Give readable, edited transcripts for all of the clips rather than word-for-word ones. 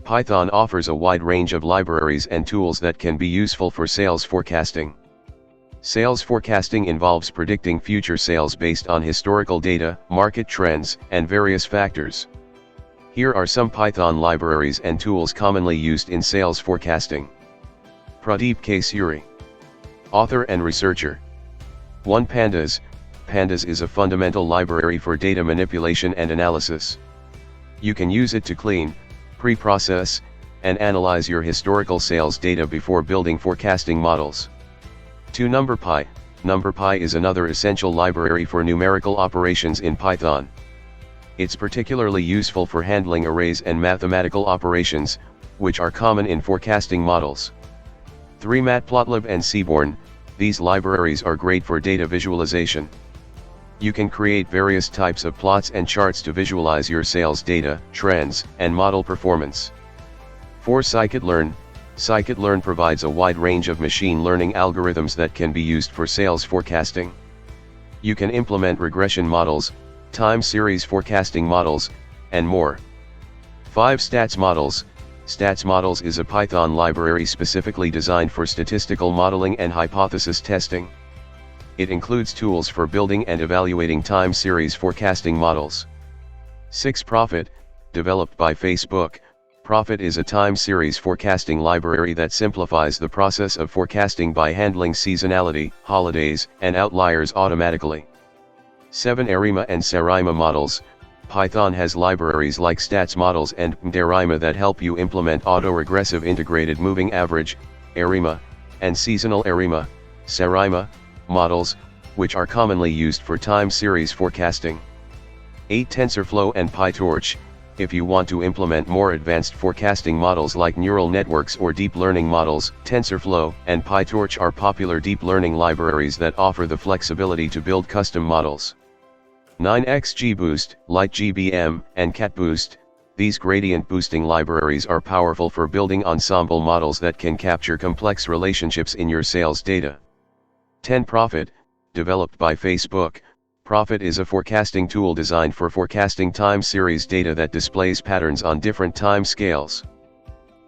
Python offers a wide range of libraries and tools that can be useful for sales forecasting. Sales forecasting involves predicting future sales based on historical data, market trends, and various factors. Here are some Python libraries and tools commonly used in sales forecasting. Pradeep K. Suri. Author and researcher. 1. Pandas. Pandas is a fundamental library for data manipulation and analysis. You can use it to clean, pre-process, and analyze your historical sales data before building forecasting models. 2. NumPy. NumPy is another essential library for numerical operations in Python. It's particularly useful for handling arrays and mathematical operations, which are common in forecasting models. 3. Matplotlib and Seaborn. These libraries are great for data visualization. You can create various types of plots and charts to visualize your sales data, trends, and model performance. 4. Scikit-learn. Scikit-learn provides a wide range of machine learning algorithms that can be used for sales forecasting. You can implement regression models, time series forecasting models, and more. 5. Stats Models. Stats Models is a Python library specifically designed for statistical modeling and hypothesis testing. It includes tools for building and evaluating time series forecasting models. 6. Prophet. Developed by Facebook, Prophet is a time series forecasting library that simplifies the process of forecasting by handling seasonality, holidays, and outliers automatically. 7. ARIMA and SARIMA models. Python has libraries like Stats Models and ARIMA that help you implement autoregressive integrated moving average, ARIMA, and seasonal ARIMA, SARIMA, models, which are commonly used for time series forecasting. 8. TensorFlow and PyTorch. If you want to implement more advanced forecasting models like neural networks or deep learning models, TensorFlow and PyTorch are popular deep learning libraries that offer the flexibility to build custom models. 9. XGBoost, LightGBM, and CatBoost. These gradient boosting libraries are powerful for building ensemble models that can capture complex relationships in your sales data. 10. Prophet. Developed by Facebook, Prophet is a forecasting tool designed for forecasting time series data that displays patterns on different time scales.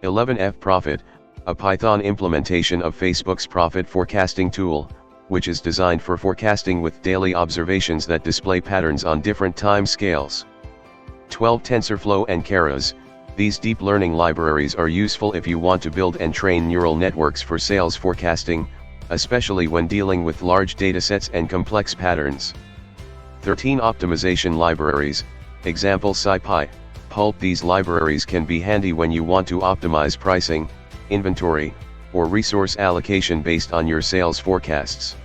11. FProphet, a Python implementation of Facebook's Prophet forecasting tool, which is designed for forecasting with daily observations that display patterns on different time scales. 12. TensorFlow and Keras. These deep learning libraries are useful if you want to build and train neural networks for sales forecasting, especially when dealing with large datasets and complex patterns. 13. Optimization libraries, example SciPy, Pulp. These libraries can be handy when you want to optimize pricing, inventory, or resource allocation based on your sales forecasts.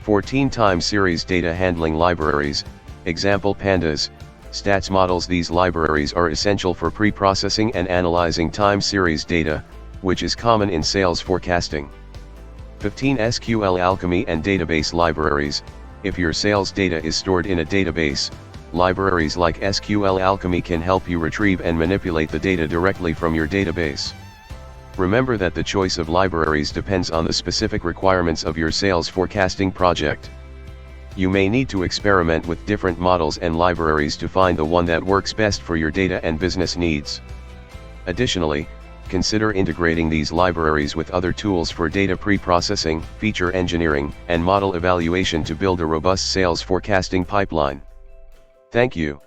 14. Time series data handling libraries, example Pandas, Stats Models. These libraries are essential for pre-processing and analyzing time series data, which is common in sales forecasting. 15. SQL Alchemy and database libraries. If your sales data is stored in a database, libraries like SQL Alchemy can help you retrieve and manipulate the data directly from your database. Remember that the choice of libraries depends on the specific requirements of your sales forecasting project. You may need to experiment with different models and libraries to find the one that works best for your data and business needs. Additionally, consider integrating these libraries with other tools for data pre-processing, feature engineering, and model evaluation to build a robust sales forecasting pipeline. Thank you.